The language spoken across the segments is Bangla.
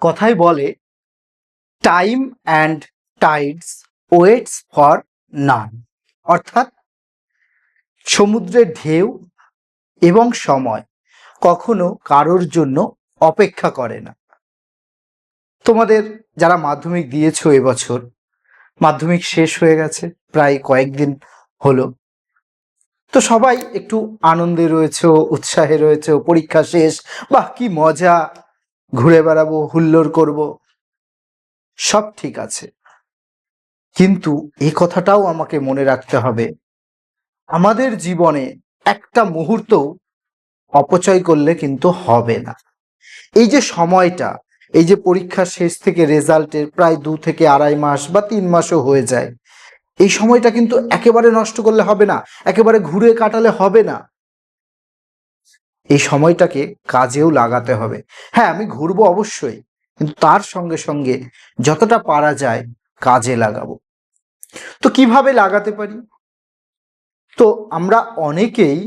কথায় বলে time and Tides waits for none, অর্থাৎ সমুদ্রের ঢেউ এবং সময় কখনো কারোর জন্য অপেক্ষা করে না। তোমাদের যারা মাধ্যমিক দিয়েছো এবছর, মাধ্যমিক শেষ হয়ে গেছে, প্রায় কয়েকদিন হলো, তো সবাই একটু আনন্দে রয়েছে, উৎসাহে রয়েছে, পরীক্ষা শেষ, বাহ কি মজা, ঘুরে বেড়াবো, হুল্লোড় করব, সব ঠিক আছে। কিন্তু এই কথাটাও আমাকে মনে রাখতে হবে, আমাদের জীবনে একটা মুহূর্ত অপচয় করলে কিন্তু হবে না। এই যে সময়টা, এই যে পরীক্ষা শেষ থেকে রেজাল্টের প্রায় 2 থেকে 2.5 মাস বা 3 মাসও হয়ে যায়, এই সময়টা কিন্তু একেবারে নষ্ট করলে হবে না, একেবারে ঘুরে কাটালে হবে না। এই সময়টাকে কাজেও লাগাতে হবে। হ্যাঁ, আমি ঘুরবো অবশ্যই, কিন্তু তার সঙ্গে সঙ্গে যতটা পারা যায় কাজে লাগাবো। তো কিভাবে লাগাতে পারি? তো আমরা অনেকেই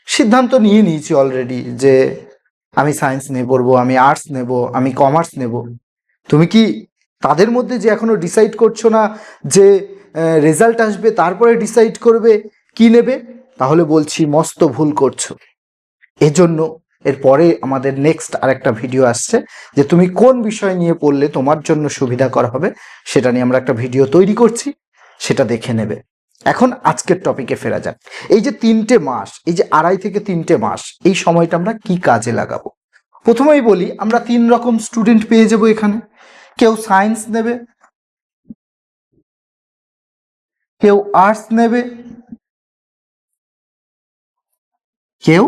সিদ্ধান্ত নিয়ে নিয়েছি অলরেডি যে আমি সায়েন্স নিয়ে পড়বো, আমি আর্টস নেব, আমি কমার্স নেব। তুমি কি তাদের মধ্যে যে এখনো ডিসাইড করছো না যে রেজাল্ট আসবে তারপরে ডিসাইড করবে কি নেবে? তাহলে বলছি মস্ত ভুল করছো। এজন্য এরপরে আমাদের নেক্সট আরেকটা ভিডিও আসছে যে তুমি কোন বিষয় নিয়ে পড়লে তোমার জন্য সুবিধাকর হবে, সেটা নিয়ে আমরা একটা ভিডিও তৈরি করছি, সেটা দেখে নেবে। এখন আজকের টপিকে ফেরা যাক। এই যে 3টে মাস, এই যে 2.5 থেকে 3টে মাস, এই সময়টা আমরা কি কাজে লাগাবো? প্রথমেই বলি, আমরা 3 রকম স্টুডেন্ট পেয়ে যাব এখানে। কেউ সায়েন্স নেবে, কেউ আর্টস নেবে, কেউ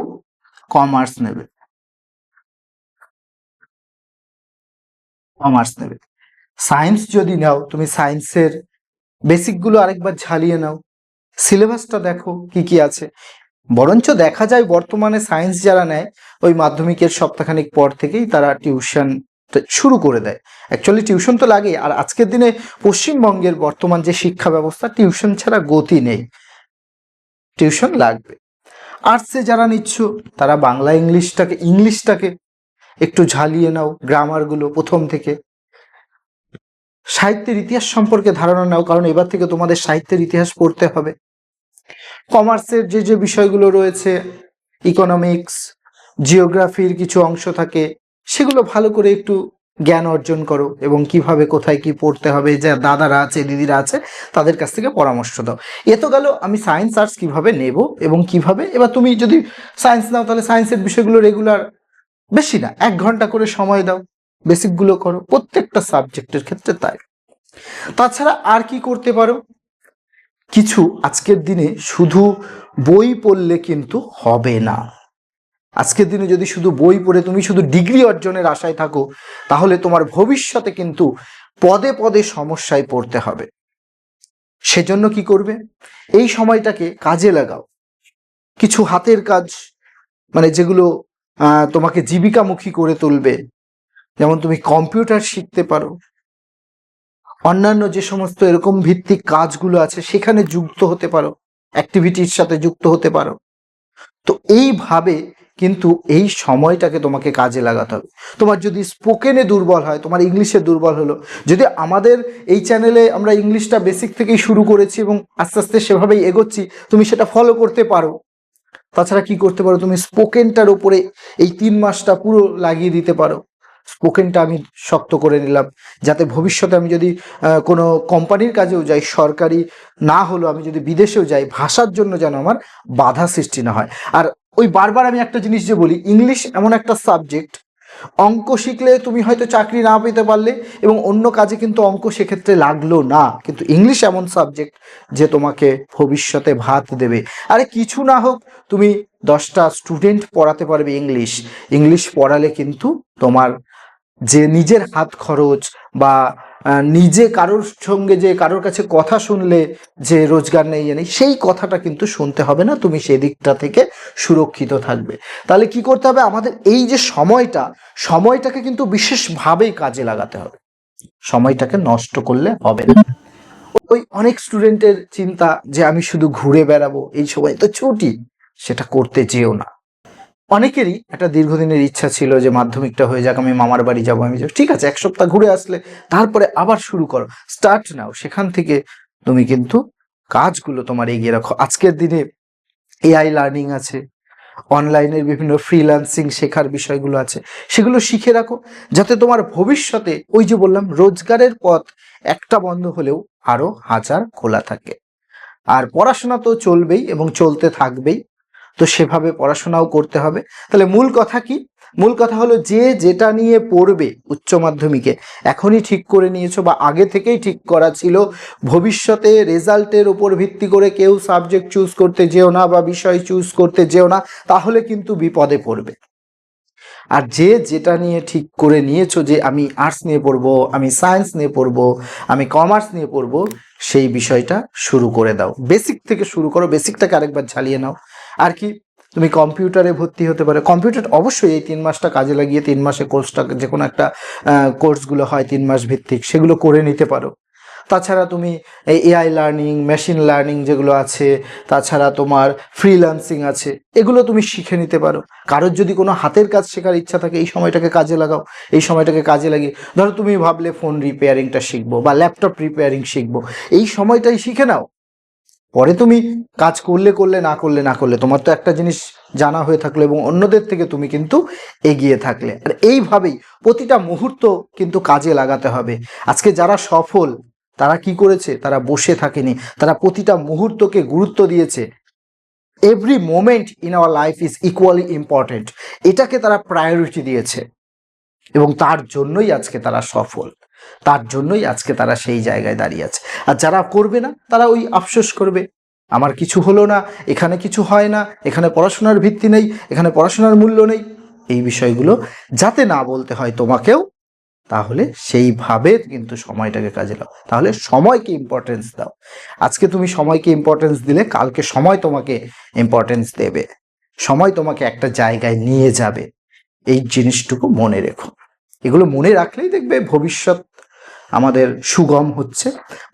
কমার্স নেবে। সায়েন্স যদি নাও, তুমি সায়েন্সের বেসিকগুলো আরেকবার ঝালিয়ে নাও, সিলেবাসটা দেখো কি কি আছে। বরঞ্চ দেখা যায় বর্তমানে সায়েন্স যারা নেয়, ওই মাধ্যমিকের সপ্তাহখানেক পর থেকেই তারা টিউশন শুরু করে দেয়। অ্যাকচুয়ালি টিউশন তো লাগে, আর আজকের দিনে পশ্চিমবঙ্গের বর্তমান যে শিক্ষা ব্যবস্থা, টিউশন ছাড়া গতি নেই, টিউশন লাগবে। আর্টসে যারা নিচ্ছ তারা বাংলা ইংলিশটাকে একটু ঝালিয়ে নাও, গ্রামারগুলো প্রথম থেকে। সাহিত্যের ইতিহাস সম্পর্কে ধারণা নাও, কারণ এবার থেকে তোমাদের সাহিত্যের ইতিহাস পড়তে হবে। কমার্সের যে যে বিষয়গুলো রয়েছে, ইকোনমিক্স, জিওগ্রাফির কিছু অংশ থাকে, সেগুলো ভালো করে একটু জ্ঞান অর্জন করো, এবং কিভাবে কোথায় কি পড়তে হবে, যে দাদারা আছে, দিদিরা আছে, তাদের কাছ থেকে পরামর্শ দাও। এ তো গেল আমি সায়েন্স আর্টস কিভাবে নেব এবং কিভাবে। এবার তুমি যদি সায়েন্স নাও তাহলে সায়েন্সের বিষয়গুলো রেগুলার, বেশি না 1 ঘন্টা করে সময় দাও, বেসিকগুলো করো, প্রত্যেকটা সাবজেক্টের ক্ষেত্রে তাই। তাছাড়া আর কি করতে পারো? কিছু আজকের দিনে শুধু বই পড়লে কিন্তু হবে না। আজকের দিনে যদি শুধু বই পড়ে তুমি শুধু ডিগ্রি অর্জনের আশায় থাকো, তাহলে তোমার ভবিষ্যতে কিন্তু পদে পদে সমস্যায় পড়তে হবে। সেজন্য কি করবে? এই সময়টাকে কাজে লাগাও। কিছু হাতের কাজ, মানে যেগুলো তোমাকে জীবিকামুখী করে তুলবে, যেমন তুমি কম্পিউটার শিখতে পারো, অন্যান্য যে সমস্ত এরকম ভিত্তিক কাজগুলো আছে সেখানে যুক্ত হতে পারো, অ্যাক্টিভিটির সাথে যুক্ত হতে পারো। তো এইভাবে কিন্তু এই সময়টাকে তোমাকে কাজে লাগাতে হবে। তোমার যদি স্পোকেনে দুর্বল হয়, তোমার ইংলিশে দুর্বল হলো, যদি আমাদের এই চ্যানেলে আমরা ইংলিশটা বেসিক থেকেই শুরু করেছি এবং আস্তে আস্তে সেভাবেই এগোচ্ছি, তুমি সেটা ফলো করতে পারো। তাছাড়া কি করতে পারো, তুমি স্পোকেনটার উপরে এই 3 মাসটা পুরো লাগিয়ে দিতে পারো। স্পোকেনটা আমি শক্ত করে নিলাম, যাতে ভবিষ্যতে আমি যদি কোনো কোম্পানির কাজেও যাই, সরকারি না হলেও আমি যদি বিদেশেও যাই, ভাষার জন্য যেন আমার বাধা সৃষ্টি না হয়। আর ওই বারবার আমি একটা জিনিস যে বলি, ইংলিশ এমন একটা সাবজেক্ট, অঙ্ক শিখলে তুমি হয়তো চাকরি না পেতে পারলে এবং অন্য কাজে কিন্তু অঙ্ক সেক্ষেত্রে লাগলো না, কিন্তু ইংলিশ এমন সাবজেক্ট যে তোমাকে ভবিষ্যতে ভাত দেবে। আরে কিছু না হোক, তুমি 10টা স্টুডেন্ট পড়াতে পারবে ইংলিশ পড়ালে কিন্তু তোমার যে নিজের হাত খরচ বা নিজে কারোর সঙ্গে যে কারোর কাছে কথা শুনলে যে রোজগার নেই নেই, সেই কথাটা কিন্তু শুনতে হবে না, তুমি সেদিকটা থেকে সুরক্ষিত থাকবে। তাহলে কি করতে হবে? আমাদের এই যে সময়টাকে কিন্তু বিশেষভাবেই কাজে লাগাতে হবে, সময়টাকে নষ্ট করলে হবে না। ওই অনেক স্টুডেন্টের চিন্তা যে আমি শুধু ঘুরে বেড়াবো, এই সময় তো ছুটি, সেটা করতে যেও না। অনেকেরই একটা দীর্ঘদিনের ইচ্ছা ছিল যে মাধ্যমিকটা হয়ে যাক, আমি মামার বাড়ি যাবো, আমি যাবো, ঠিক আছে, এক সপ্তাহ ঘুরে আসলে তারপরে আবার শুরু করো, স্টার্ট নাও, সেখান থেকে তুমি কিন্তু কাজগুলো তোমার এগিয়ে রাখো। আজকের দিনে এআই লার্নিং আছে, অনলাইনের বিভিন্ন ফ্রিল্যান্সিং শেখার বিষয়গুলো আছে, সেগুলো শিখে রাখো, যাতে তোমার ভবিষ্যতে ওই যে বললাম রোজগারের পথ একটা বন্ধ হলেও আরো হাজার খোলা থাকে। আর পড়াশোনা তো চলবেই এবং চলতে থাকবেই, তো সেভাবে পড়াশোনাও করতে হবে। তাহলে মূল কথা কি? মূল কথা হলো যে যেটা নিয়ে পড়বে উচ্চ মাধ্যমিকে এখনই ঠিক করে নিয়েছো বা আগে থেকেই ঠিক করা ছিল, ভবিষ্যতে রেজাল্টের উপর ভিত্তি করে কেউ সাবজেক্ট চুজ করতে যেও না বা বিষয় চুজ করতে যেও না, তাহলে কিন্তু বিপদে পড়বে। আর যে যেটা নিয়ে ঠিক করে নিয়েছো যে আমি আর্টস নিয়ে পড়বো, আমি সায়েন্স নিয়ে পড়বো, আমি কমার্স নিয়ে পড়বো, সেই বিষয়টা শুরু করে দাও, বেসিক থেকে শুরু করো, বেসিকটাকে আরেকবার ঝালিয়ে নাও। আর কি, তুমি কম্পিউটারে ভর্তি হতে পারো, কম্পিউটার অবশ্যই এই 3 মাসটা কাজে লাগিয়ে 3 মাসে কোর্সটা, যে কোনো একটা কোর্সগুলো হয় 3 মাস ভিত্তিক, সেগুলো করে নিতে পারো। তাছাড়া তুমি এই এআই লার্নিং, মেশিন লার্নিং যেগুলো আছে, তাছাড়া তোমার ফ্রিল্যান্সিং আছে, এগুলো তুমি শিখে নিতে পারো। কারোর যদি কোনো হাতের কাজ শেখার ইচ্ছা থাকে, এই সময়টাকে কাজে লাগাও। এই সময়টাকে কাজে লাগিয়ে ধরো তুমি ভাবলে ফোন রিপেয়ারিংটা শিখবো বা ল্যাপটপ রিপেয়ারিং শিখবো, এই সময়টাই শিখে নাও। পরে তুমি কাজ করলে করলে, না করলে না করলে, তোমার তো একটা জিনিস জানা হয়ে থাকলো এবং অন্যদের থেকে তুমি কিন্তু এগিয়ে থাকলে। আর এইভাবেই প্রতিটা মুহূর্ত কিন্তু কাজে লাগাতে হবে। আজকে যারা সফল, তারা কি করেছে? তারা বসে থাকেনি, তারা প্রতিটা মুহূর্তকে গুরুত্ব দিয়েছে। Every moment in our life is equally important, এটাকে তারা প্রায়োরিটি দিয়েছে এবং তার জন্যই আজকে তারা সফল, তার জন্যই আজকে তারা সেই জায়গায় দাঁড়িয়ে আছে। আর যারা করবে না, তারা ওই আফসোস করবে, আমার কিছু হলো না, এখানে কিছু হয় না, এখানে পড়াশোনার ভিত্তি নেই, এখানে পড়াশোনার মূল্য নেই। এই বিষয়গুলো যাতে না বলতে হয় তোমাকেও, তাহলে সেইভাবে কিন্তু সময়টাকে কাজে লাও, তাহলে সময়কে ইম্পর্টেন্স দাও। আজকে তুমি সময়কে ইম্পর্টেন্স দিলে কালকে সময় তোমাকে ইম্পর্টেন্স দেবে, সময় তোমাকে একটা জায়গায় নিয়ে যাবে। এই জিনিসটুকু মনে রেখো। এগুলো মনে রাখলেই দেখবে ভবিষ্যৎ আমাদের সুগম হচ্ছে,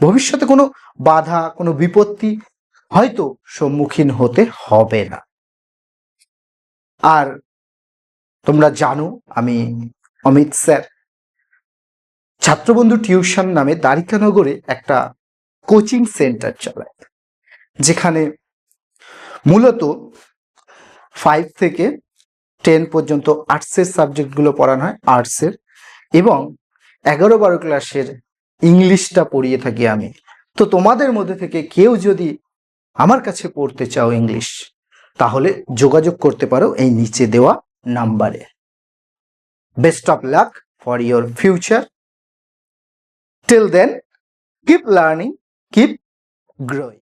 ভবিষ্যতে কোনো বাধা, কোনো বিপত্তি হয়তো সম্মুখীন হতে হবে না। আর তোমরা জানো আমি অমিত স্যার ছাত্রবন্ধু টিউশন নামে দ্বারিকানগরে একটা কোচিং সেন্টার চালায়, যেখানে মূলত 5 থেকে 10 পর্যন্ত আর্টসের সাবজেক্টগুলো পড়ানো হয়, আর্টসের, এবং 11-12 ক্লাসের ইংলিশটা পড়িয়ে থাকি আমি। তো তোমাদের মধ্যে থেকে কেউ যদি আমার কাছে পড়তে চাও ইংলিশ, তাহলে যোগাযোগ করতে পারো এই নিচে দেওয়া নাম্বারে। Best of luck for your future. Till then, keep learning, keep growing.